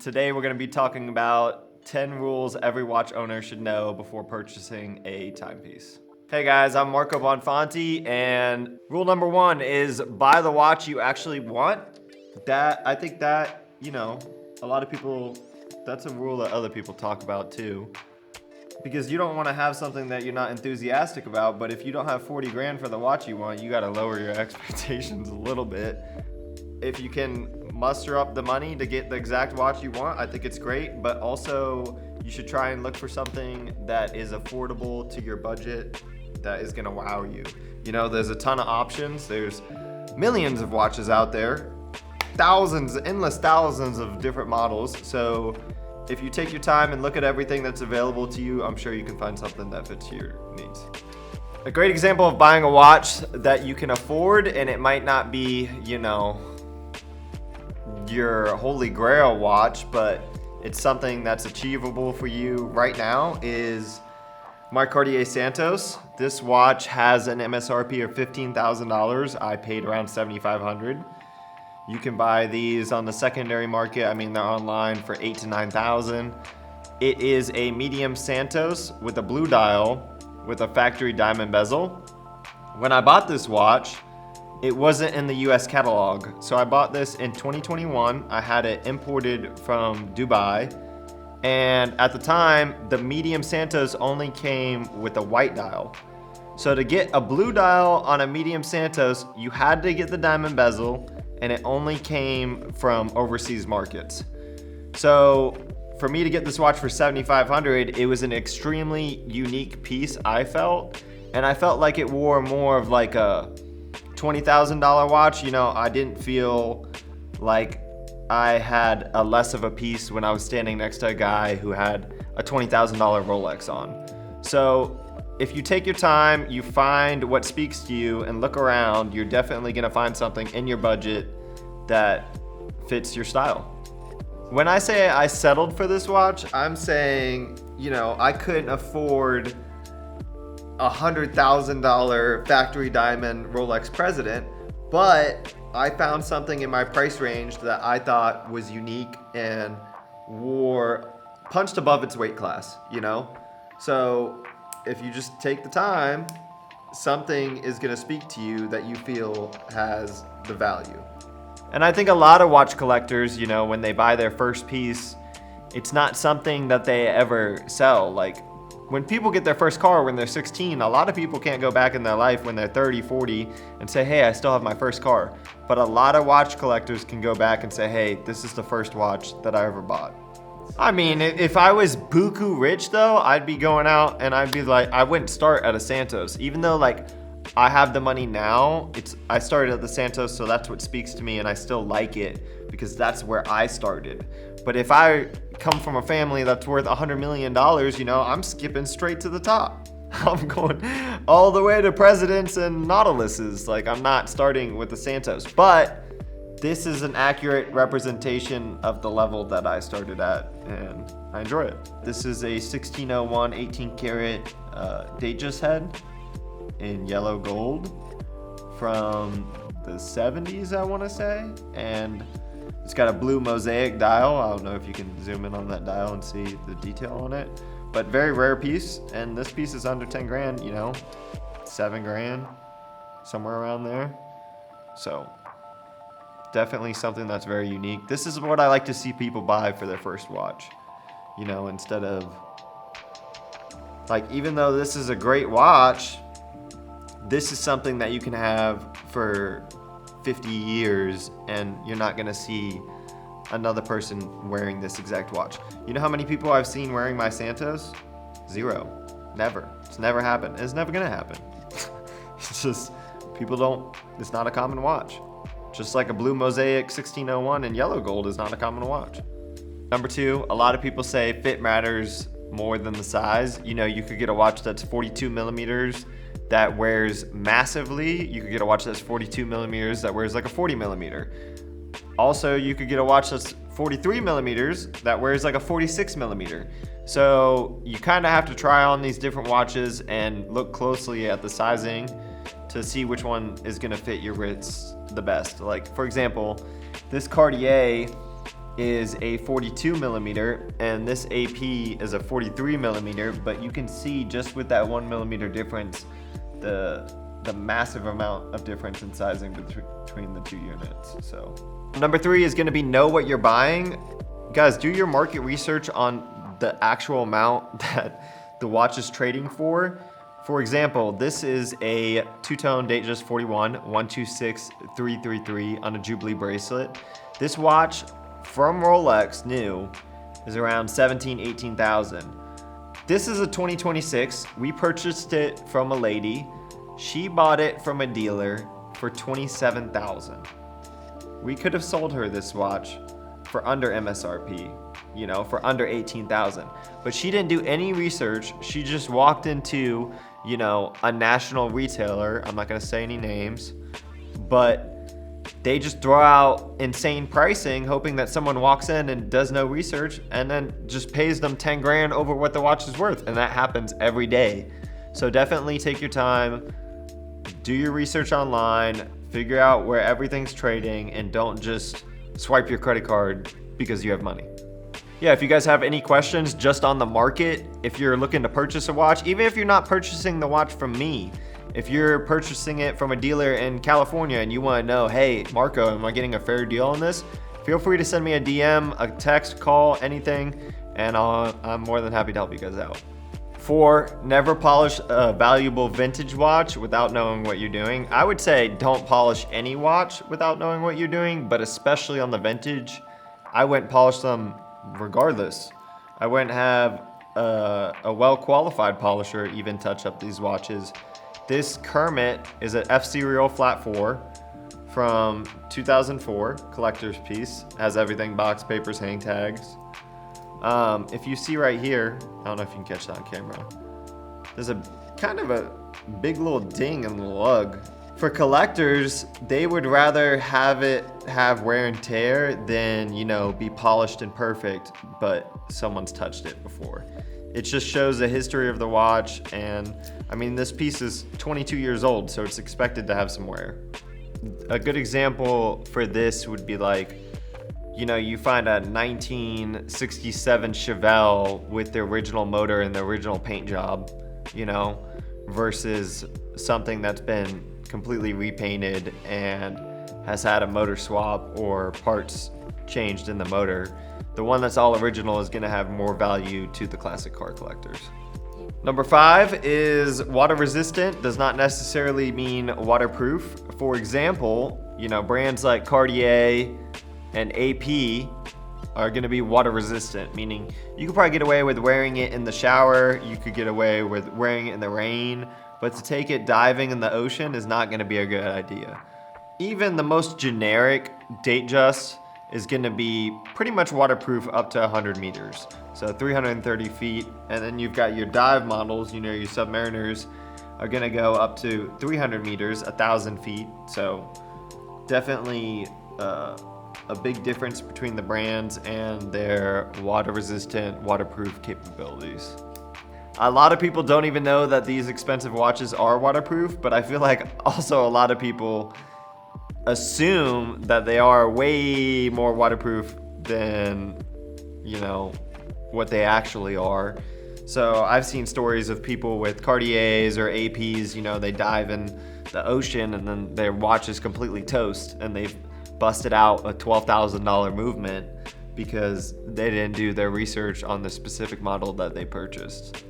Today we're going to be talking about 10 rules every watch owner should know before purchasing a timepiece. Hey guys, I'm Marco Bonfanti, and rule number 1 is buy the watch you actually want. I think that, a lot of people, that's a rule that other people talk about too. Because you don't want to have something that you're not enthusiastic about, but if you don't have 40 grand for the watch you want, you got to lower your expectations a little bit. If you can muster up the money to get the exact watch you want, I think it's great, but also you should try and look for something that is affordable to your budget that is gonna wow you. There's a ton of options. There's millions of watches out there, endless thousands of different models. So if you take your time and look at everything that's available to you, I'm sure you can find something that fits your needs. A great example of buying a watch that you can afford, and it might not be, your holy grail watch, but it's something that's achievable for you right now, is my Cartier Santos. This watch has an MSRP of $15,000. I paid around $7,500. You can buy these on the secondary market. They're online for $8,000 to $9,000. It is a medium Santos with a blue dial with a factory diamond bezel. When I bought this watch, it wasn't in the US catalog. So I bought this in 2021. I had it imported from Dubai. And at the time, the medium Santos only came with a white dial. So to get a blue dial on a medium Santos, you had to get the diamond bezel, and it only came from overseas markets. So for me to get this watch for $7,500, it was an extremely unique piece, I felt. And I felt like it wore more of like a $20,000 watch. I didn't feel like I had a less of a piece when I was standing next to a guy who had a $20,000 Rolex on. So if you take your time, you find what speaks to you and look around, you're definitely gonna find something in your budget that fits your style. When I say I settled for this watch, I'm saying, I couldn't afford a $100,000 factory diamond Rolex President, but I found something in my price range that I thought was unique and punched above its weight class, So if you just take the time, something is gonna speak to you that you feel has the value. And I think a lot of watch collectors, when they buy their first piece, it's not something that they ever sell. Like, when people get their first car when they're 16, a lot of people can't go back in their life when they're 30, 40 and say, hey, I still have my first car. But a lot of watch collectors can go back and say, hey, this is the first watch that I ever bought. If I was buku rich though, I'd be going out and I'd be like, I wouldn't start at a Santos. Even though I have the money now, I started at the Santos, so that's what speaks to me, and I still like it because that's where I started. But if I come from a family that's worth $100 million, I'm skipping straight to the top. I'm going all the way to Presidents and Nautiluses. I'm not starting with the Santos. But this is an accurate representation of the level that I started at, and I enjoy it. This is a 1601 18 karat Datejust head in yellow gold from the 70s, I want to say. And it's got a blue mosaic dial. I don't know if you can zoom in on that dial and see the detail on it, but very rare piece. And this piece is under 10 grand, $7 grand, somewhere around there. So definitely something that's very unique. This is what I like to see people buy for their first watch, instead of even though this is a great watch, this is something that you can have for 50 years and you're not gonna see another person wearing this exact watch. You know how many people I've seen wearing my Santos? 0. Never. It's never happened. It's never gonna happen. It's just, it's not a common watch. Just like a blue mosaic 1601 in yellow gold is not a common watch. Number 2, a lot of people say fit matters more than the size. You could get a watch that's 42 millimeters that wears massively. You could get a watch that's 42 millimeters that wears like a 40 millimeter. Also, you could get a watch that's 43 millimeters that wears like a 46 millimeter. So you kind of have to try on these different watches and look closely at the sizing to see which one is gonna fit your wrists the best. For example, this Cartier is a 42 millimeter, and this AP is a 43 millimeter, but you can see just with that 1 millimeter difference, the massive amount of difference in sizing between the two units. So number 3 is gonna be know what you're buying. Guys, do your market research on the actual amount that the watch is trading for. For example, this is a two-tone Datejust 41 126333 on a Jubilee bracelet. This watch from Rolex new is around 18,000. This is a 2026. We purchased it from a lady. She bought it from a dealer for 27,000. We could have sold her this watch for under MSRP, you know, for under 18,000. But she didn't do any research. She just walked into, you know, a national retailer. I'm not gonna say any names, but they just throw out insane pricing, hoping that someone walks in and does no research and then just pays them 10 grand over what the watch is worth. And that happens every day. So definitely take your time, do your research online, figure out where everything's trading, and don't just swipe your credit card because you have money. Yeah, if you guys have any questions just on the market, if you're looking to purchase a watch, even if you're not purchasing the watch from me, if you're purchasing it from a dealer in California and you want to know, hey, Marco, am I getting a fair deal on this? Feel free to send me a DM, a text, call, anything, and I'm more than happy to help you guys out. 4, never polish a valuable vintage watch without knowing what you're doing. I would say don't polish any watch without knowing what you're doing, but especially on the vintage. I wouldn't polish them regardless. I wouldn't have a well-qualified polisher even touch up these watches. This Kermit is an F-Serial Flat 4 from 2004, collector's piece. Has everything, box papers, hang tags. If you see right here, I don't know if you can catch that on camera, there's a kind of a big little ding in the lug. For collectors, they would rather have it have wear and tear than, you know, be polished and perfect, but someone's touched it before. It just shows the history of the watch, and I mean, this piece is 22 years old, so it's expected to have some wear. A good example for this would be like, you know, you find a 1967 Chevelle with the original motor and the original paint job, you know, versus something that's been completely repainted and has had a motor swap or parts changed in the motor. The one that's all original is gonna have more value to the classic car collectors. Number 5 is water resistant. Does not necessarily mean waterproof. For example, you know, brands like Cartier and AP are gonna be water resistant, meaning you could probably get away with wearing it in the shower, you could get away with wearing it in the rain, but to take it diving in the ocean is not gonna be a good idea. Even the most generic Datejust is gonna be pretty much waterproof up to 100 meters. So 330 feet, and then you've got your dive models, you know, your Submariners are gonna go up to 300 meters, 1,000 feet. So definitely a big difference between the brands and their water resistant, waterproof capabilities. A lot of people don't even know that these expensive watches are waterproof, but I feel like also a lot of people assume that they are way more waterproof than, you know, what they actually are. So I've seen stories of people with Cartiers or APs, you know, they dive in the ocean and then their watch is completely toast and they've busted out a $12,000 movement because they didn't do their research on the specific model that they purchased.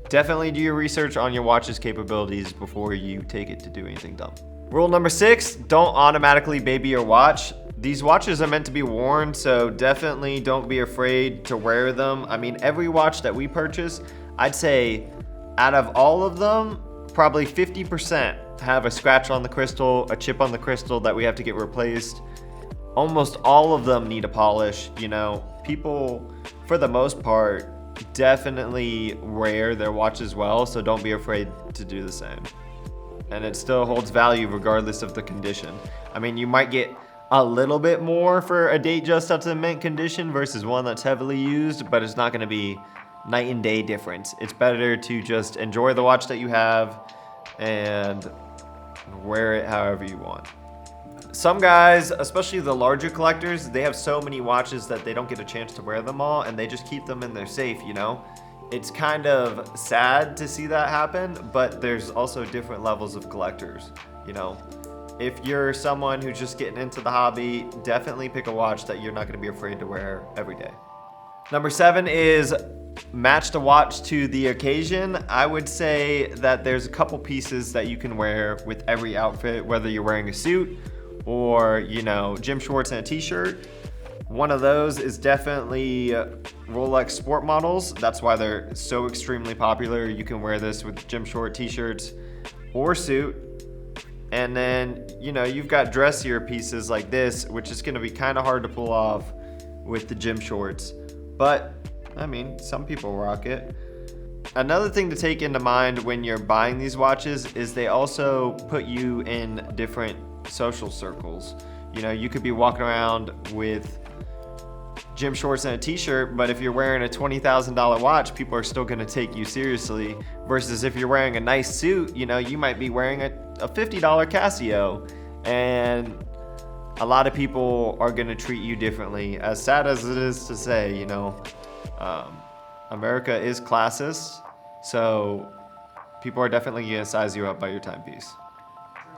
Definitely do your research on your watch's capabilities before you take it to do anything dumb. Rule number 6, don't automatically baby your watch. These watches are meant to be worn, so definitely don't be afraid to wear them. I mean, every watch that we purchase, I'd say out of all of them, probably 50% have a scratch on the crystal, a chip on the crystal that we have to get replaced. Almost all of them need a polish. You know, people, for the most part, definitely wear their watches well, so don't be afraid to do the same. And it still holds value regardless of the condition. I mean, you might get a little bit more for a Datejust that's in mint condition versus one that's heavily used, but it's not gonna be night and day difference. It's better to just enjoy the watch that you have and wear it however you want. Some guys, especially the larger collectors, they have so many watches that they don't get a chance to wear them all, and they just keep them in their safe, you know? It's kind of sad to see that happen, but there's also different levels of collectors, you know? If you're someone who's just getting into the hobby, definitely pick a watch that you're not gonna be afraid to wear every day. Number 7 is match the watch to the occasion. I would say that there's a couple pieces that you can wear with every outfit, whether you're wearing a suit or, you know, gym shorts and a t-shirt. One of those is definitely Rolex sport models. That's why they're so extremely popular. You can wear this with gym short, t-shirts, or suit. And then, you know, you've got dressier pieces like this, which is gonna be kind of hard to pull off with the gym shorts. But, I mean, some people rock it. Another thing to take into mind when you're buying these watches is they also put you in different social circles. You know, you could be walking around with gym shorts and a t-shirt, but if you're wearing a $20,000 watch, people are still gonna take you seriously. Versus if you're wearing a nice suit, you know, you might be wearing a $50 Casio, and a lot of people are gonna treat you differently. As sad as it is to say, you know, America is classist, so people are definitely gonna size you up by your timepiece.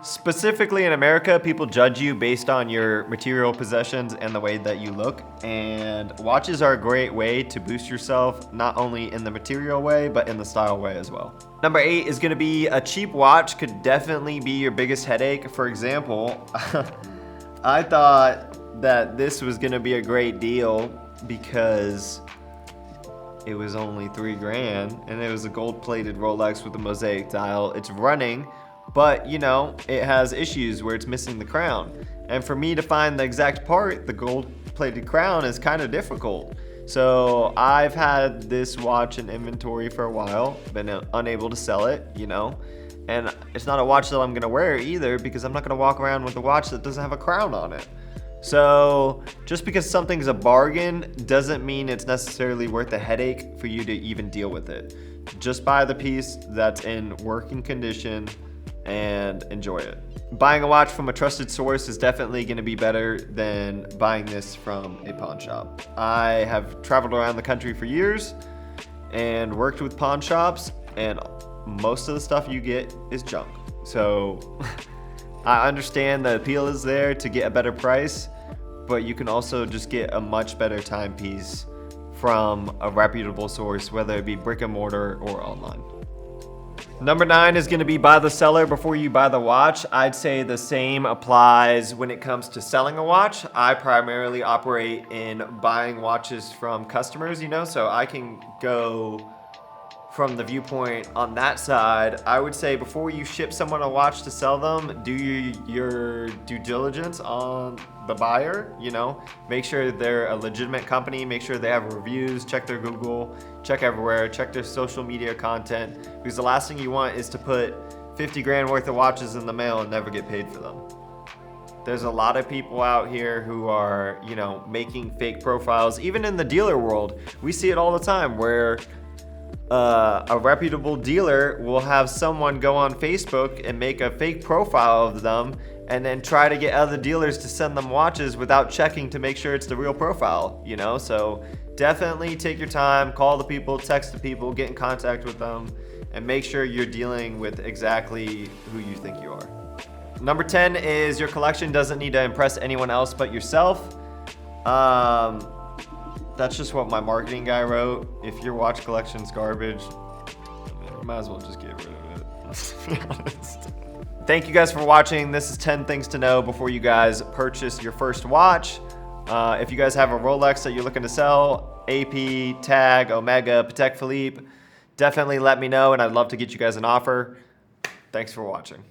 Specifically in America, people judge you based on your material possessions and the way that you look, and watches are a great way to boost yourself, not only in the material way, but in the style way as well. Number 8 is gonna be a cheap watch could definitely be your biggest headache. For example, I thought that this was gonna be a great deal because it was only $3,000 and it was a gold-plated Rolex with a mosaic dial. It's running, but you know, it has issues where it's missing the crown. And for me to find the exact part, the gold-plated crown, is kind of difficult. So I've had this watch in inventory for a while, been unable to sell it, you know. And it's not a watch that I'm gonna wear either, because I'm not gonna walk around with a watch that doesn't have a crown on it. So just because something's a bargain doesn't mean it's necessarily worth the headache for you to even deal with it. Just buy the piece that's in working condition and enjoy it. Buying a watch from a trusted source is definitely gonna be better than buying this from a pawn shop. I have traveled around the country for years and worked with pawn shops, and most of the stuff you get is junk. So I understand the appeal is there to get a better price, but you can also just get a much better timepiece from a reputable source, whether it be brick and mortar or online. Number 9 is going to be buy the seller before you buy the watch. I'd say the same applies when it comes to selling a watch. I primarily operate in buying watches from customers, you know, so I can go from the viewpoint on that side. I would say before you ship someone a watch to sell them, do your due diligence on the buyer, you know, make sure they're a legitimate company, make sure they have reviews, check their Google, check everywhere, check their social media content, because the last thing you want is to put 50 grand worth of watches in the mail and never get paid for them. There's a lot of people out here who are, you know, making fake profiles. Even in the dealer world, we see it all the time where a reputable dealer will have someone go on Facebook and make a fake profile of them and then try to get other dealers to send them watches without checking to make sure it's the real profile, you know? So definitely take your time, call the people, text the people, get in contact with them, and make sure you're dealing with exactly who you think you are. Number 10 is your collection doesn't need to impress anyone else but yourself. That's just what my marketing guy wrote. If your watch collection's garbage, you might as well just get rid of it, let's be honest. Thank you guys for watching. This is 10 things to know before you guys purchase your first watch. If you guys have a Rolex that you're looking to sell, AP, Tag, Omega, Patek Philippe, definitely let me know, and I'd love to get you guys an offer. Thanks for watching.